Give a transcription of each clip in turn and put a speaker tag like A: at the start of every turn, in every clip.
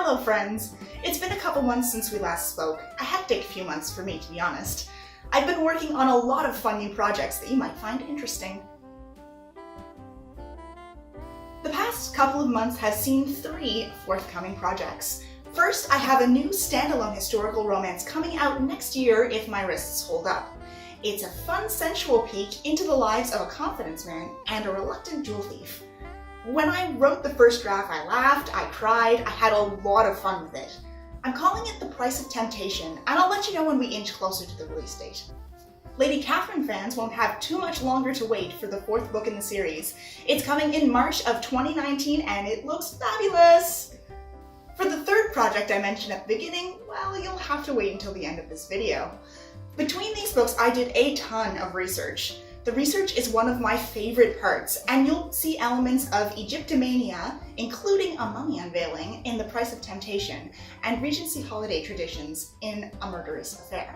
A: Hello friends! It's been a couple months since we last spoke. A hectic few months for me, to be honest. I've been working on a lot of fun new projects that you might find interesting. The past couple of months has seen 3 forthcoming projects. First, I have a new standalone historical romance coming out next year if my wrists hold up. It's a fun, sensual peek into the lives of a confidence man and a reluctant jewel thief. When I wrote the first draft, I laughed, I cried, I had a lot of fun with it. I'm calling it The Price of Temptation, and I'll let you know when we inch closer to the release date. Lady Catherine fans won't have too much longer to wait for the 4th book in the series. It's coming in March of 2019 and it looks fabulous! For the 3rd project I mentioned at the beginning, well, you'll have to wait until the end of this video. Between these books, I did a ton of research. The research is one of my favorite parts, and you'll see elements of Egyptomania, including a mummy unveiling in The Price of Temptation, and Regency holiday traditions in A Murderous Affair.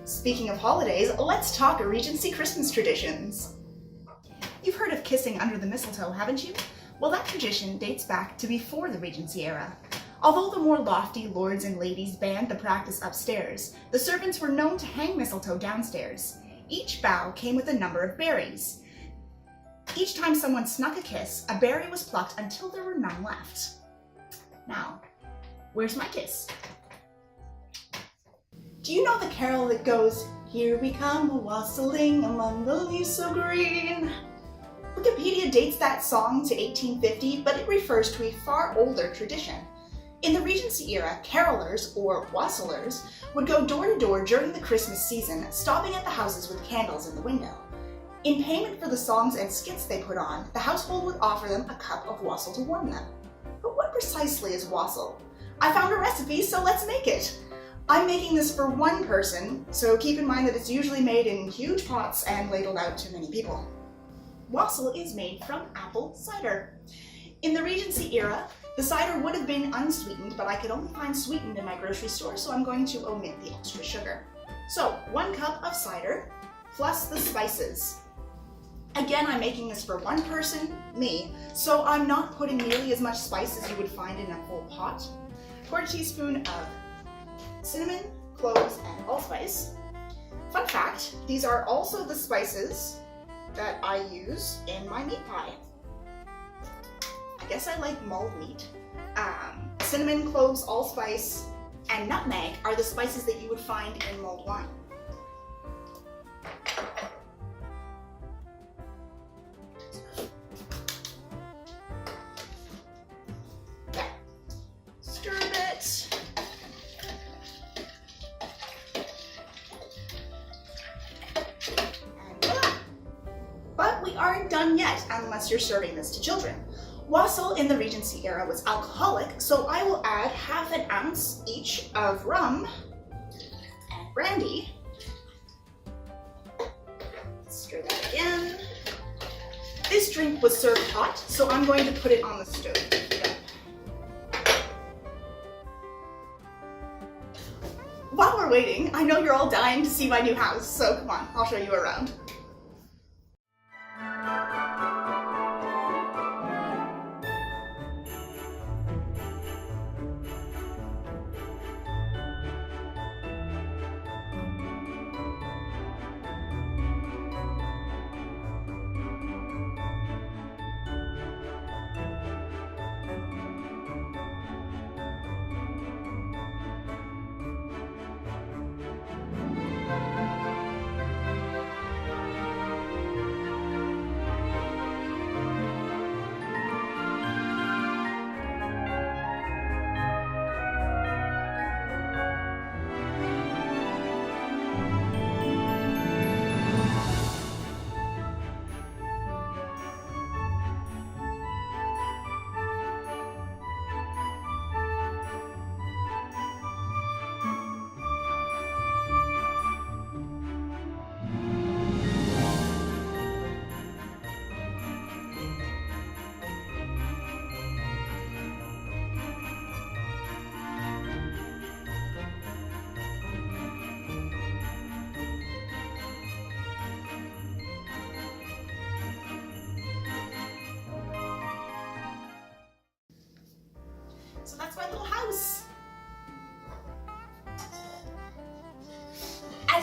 A: Speaking of holidays, let's talk Regency Christmas traditions. You've heard of kissing under the mistletoe, haven't you? Well, that tradition dates back to before the Regency era. Although the more lofty lords and ladies banned the practice upstairs, the servants were known to hang mistletoe downstairs. Each bough came with a number of berries. Each time someone snuck a kiss, a berry was plucked until there were none left. Now, where's my kiss? Do you know the carol that goes, "Here we come a-wassailing among the leaves so green"? Wikipedia dates that song to 1850, but it refers to a far older tradition. In the Regency era, carolers, or wassailers, would go door to door during the Christmas season, stopping at the houses with candles in the window. In payment for the songs and skits they put on, the household would offer them a cup of wassail to warm them. But what precisely is wassail? I found a recipe, so let's make it! I'm making this for one person, so keep in mind that it's usually made in huge pots and ladled out to many people. Wassail is made from apple cider. In the Regency era, the cider would have been unsweetened, but I could only find sweetened in my grocery store, so I'm going to omit the extra sugar. So, 1 cup of cider, plus the spices. Again, I'm making this for one person, me, so I'm not putting nearly as much spice as you would find in a full pot. 1/4 teaspoon of cinnamon, cloves, and allspice. Fun fact, these are also the spices that I use in my meat pie. I guess I like mulled meat. Cinnamon, cloves, allspice, and nutmeg are the spices that you would find in mulled wine. There. Stir a bit. And voila! But we aren't done yet, unless you're serving this to children. Wassail in the Regency era was alcoholic, so I will add 1/2 ounce each of rum and brandy. Stir that again. This drink was served hot, so I'm going to put it on the stove. While we're waiting, I know you're all dying to see my new house, so come on, I'll show you around.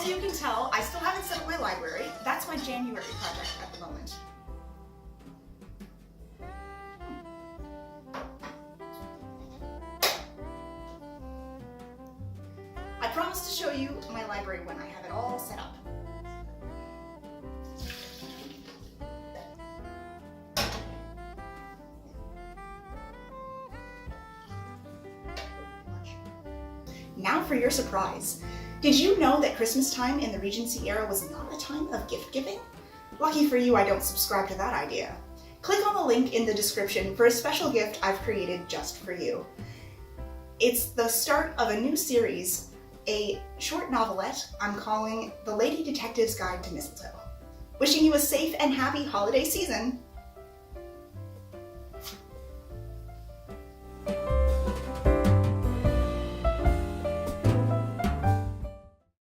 A: As you can tell, I still haven't set up my library. That's my January project at the moment. I promise to show you my library when I have it all set up. Now for your surprise. Did you know that Christmas time in the Regency era was not a time of gift giving? Lucky for you, I don't subscribe to that idea. Click on the link in the description for a special gift I've created just for you. It's the start of a new series, a short novelette I'm calling The Lady Detective's Guide to Mistletoe. Wishing you a safe and happy holiday season!